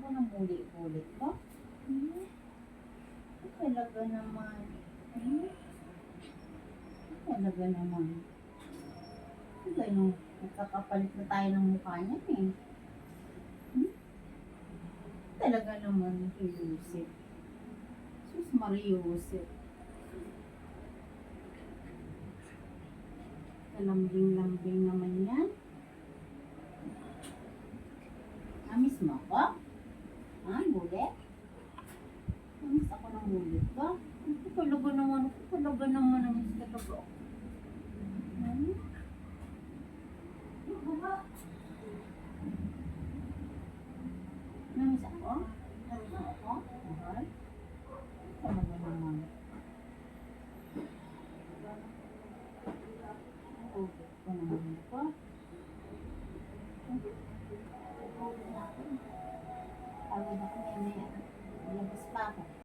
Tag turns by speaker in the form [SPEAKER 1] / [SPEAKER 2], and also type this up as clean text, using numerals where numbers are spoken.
[SPEAKER 1] ako ng ulit-ulit ba? Talaga naman. Talaga naman. Ganun. Nagkakapalit na tayo ng mukha niya eh. Talaga naman, Yusip. Sus Maria Yusip. Kalambing-lambing naman yan. Namiss mo ako? Ha? Bulit? Namiss ako ng bulit ba? Talaga naman namiss talaga ako. Namiss ako? Namiss mo ako? Mahal? Talaga naman. Ulit ko naman ako. Pagod ako, may labas pa ako.